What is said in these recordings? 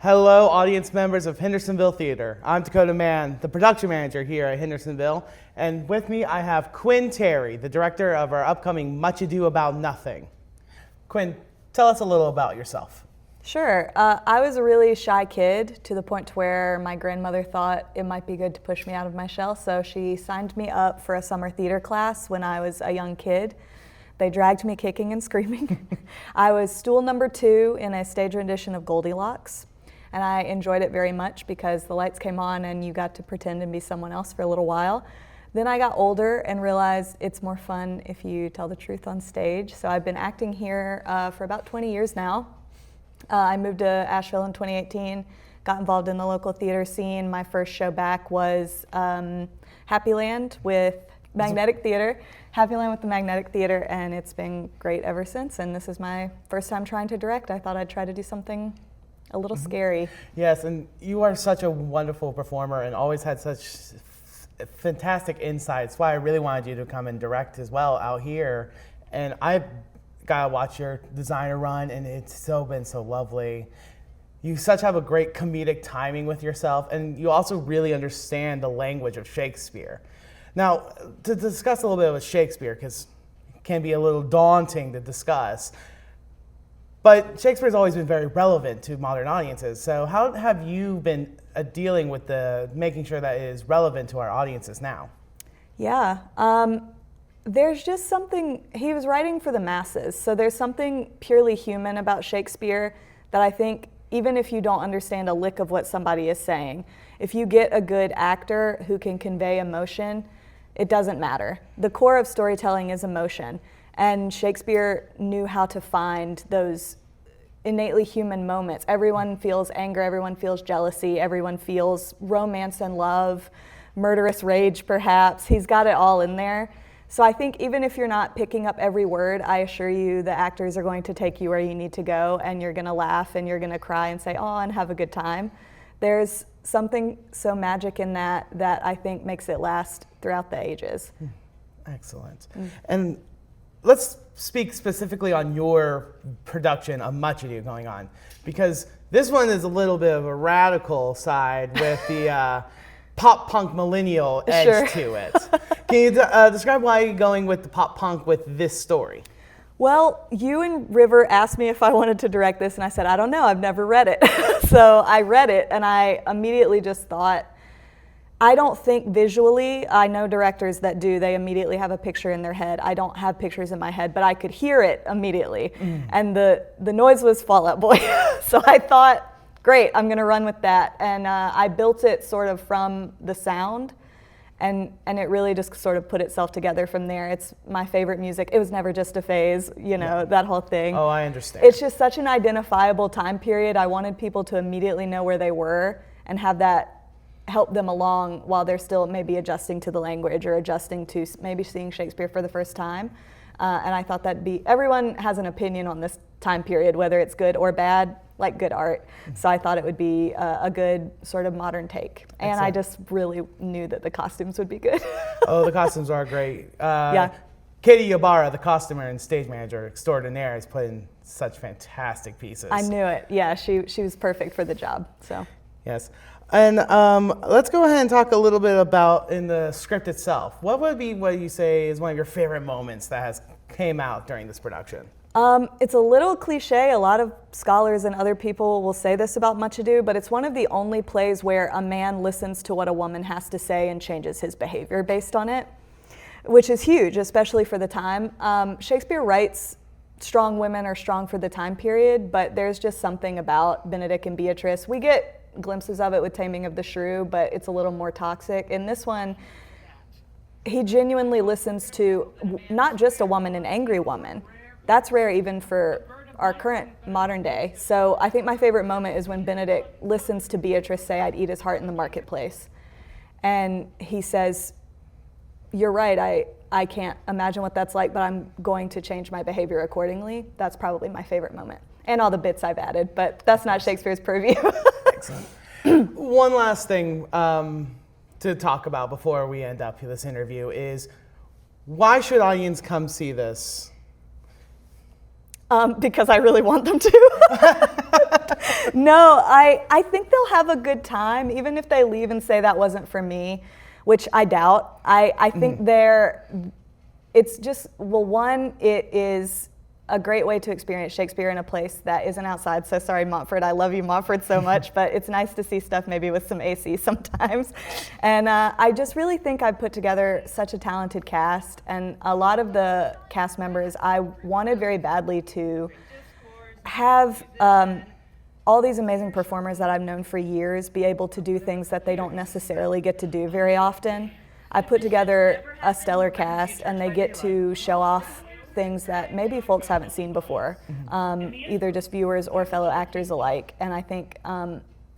Hello, audience members of Hendersonville Theater. I'm Dakota Mann, the production manager here at Hendersonville, and with me I have Quinn Terry, the director of our upcoming Much Ado About Nothing. Quinn, tell us a little about yourself. Sure. I was a really shy kid to the point to where my grandmother thought it might be good to push me out of my shell, so she signed me up for a summer theater class when I was a young kid. They dragged me kicking and screaming. I was stool number 2 in a stage rendition of Goldilocks. And I enjoyed it very much because the lights came on and you got to pretend and be someone else for a little while. Then I got older and realized it's more fun if you tell the truth on stage. So I've been acting here for about 20 years now. I moved to Asheville in 2018, got involved in the local theater scene. My first show back was Happy Land with Magnetic Theater. Happy Land with the Magnetic Theater, and it's been great ever since. And this is my first time trying to direct. I thought I'd try to do something a little scary. Yes, and you are such a wonderful performer and always had such fantastic insights. That's why I really wanted you to come and direct as well out here. And I got to watch your designer run, and it's been so lovely. You have a great comedic timing with yourself, and you also really understand the language of Shakespeare. Now, to discuss a little bit of Shakespeare, because it can be a little daunting to discuss, but Shakespeare's always been very relevant to modern audiences. So how have you been dealing with making sure that it is relevant to our audiences now? Yeah, there's just something, he was writing for the masses, so there's something purely human about Shakespeare that I think even if you don't understand a lick of what somebody is saying, if you get a good actor who can convey emotion, it doesn't matter. The core of storytelling is emotion. And Shakespeare knew how to find those innately human moments. Everyone feels anger, everyone feels jealousy, everyone feels romance and love, murderous rage perhaps. He's got it all in there. So I think even if you're not picking up every word, I assure you the actors are going to take you where you need to go, and you're gonna laugh and you're gonna cry and say, oh, and have a good time. There's something so magic in that I think makes it last throughout the ages. Excellent. And let's speak specifically on your production of Much Ado going on, because this one is a little bit of a radical side with the pop punk millennial edge to it. Can you describe why you're going with the pop punk with this story? Well, you and River asked me if I wanted to direct this, and I said, I don't know, I've never read it. So I read it, and I immediately just thought, I don't think visually. I know directors that do. They immediately have a picture in their head. I don't have pictures in my head, but I could hear it immediately. And the noise was Fall Out Boy. So I thought, great, I'm gonna run with that. And I built it sort of from the sound, and it really just sort of put itself together from there. It's my favorite music. It was never just a phase, that whole thing. Oh, I understand. It's just such an identifiable time period. I wanted people to immediately know where they were and have that help them along while they're still maybe adjusting to the language or adjusting to maybe seeing Shakespeare for the first time. And I thought everyone has an opinion on this time period, whether it's good or bad, like good art. So I thought it would be a good sort of modern take. And Excellent. I just really knew that the costumes would be good. Oh, the costumes are great. Yeah. Katie Ybarra, the costumer and stage manager extraordinaire, is playing such fantastic pieces. I knew it. Yeah, she was perfect for the job. So. Yes. And let's go ahead and talk a little bit about in the script itself. What would be what you say is one of your favorite moments that has came out during this production? It's a little cliche. A lot of scholars and other people will say this about Much Ado, but it's one of the only plays where a man listens to what a woman has to say and changes his behavior based on it, which is huge, especially for the time. Shakespeare writes strong women are strong for the time period, but there's just something about Benedict and Beatrice. We get glimpses of it with Taming of the Shrew, but it's a little more toxic. In this one, he genuinely listens to not just a woman, an angry woman. That's rare even for our current modern day. So I think my favorite moment is when Benedict listens to Beatrice say, I'd eat his heart in the marketplace. And he says, you're right, I can't imagine what that's like, but I'm going to change my behavior accordingly. That's probably my favorite moment. And all the bits I've added, but that's not Shakespeare's purview. Excellent. One last thing to talk about before we end up this interview is, why should audience come see this? Because I really want them to. No, I think they'll have a good time, even if they leave and say that wasn't for me, which I doubt. I think it's just, well, one, it is a great way to experience Shakespeare in a place that isn't outside. So sorry, Montford, I love you, Montford, so much, but it's nice to see stuff maybe with some AC sometimes. And I just really think I've put together such a talented cast, and a lot of the cast members, I wanted very badly to have all these amazing performers that I've known for years be able to do things that they don't necessarily get to do very often. I put together a stellar cast, and they get to show off things that maybe folks haven't seen before, either just viewers or fellow actors alike. And I think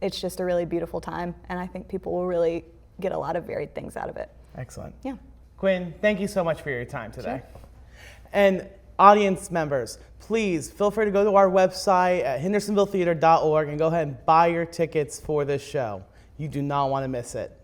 it's just a really beautiful time, and I think people will really get a lot of varied things out of it. Excellent. Yeah. Quinn, thank you so much for your time today. Sure. And audience members, please feel free to go to our website at hendersonvilletheater.org and go ahead and buy your tickets for this show. You do not want to miss it.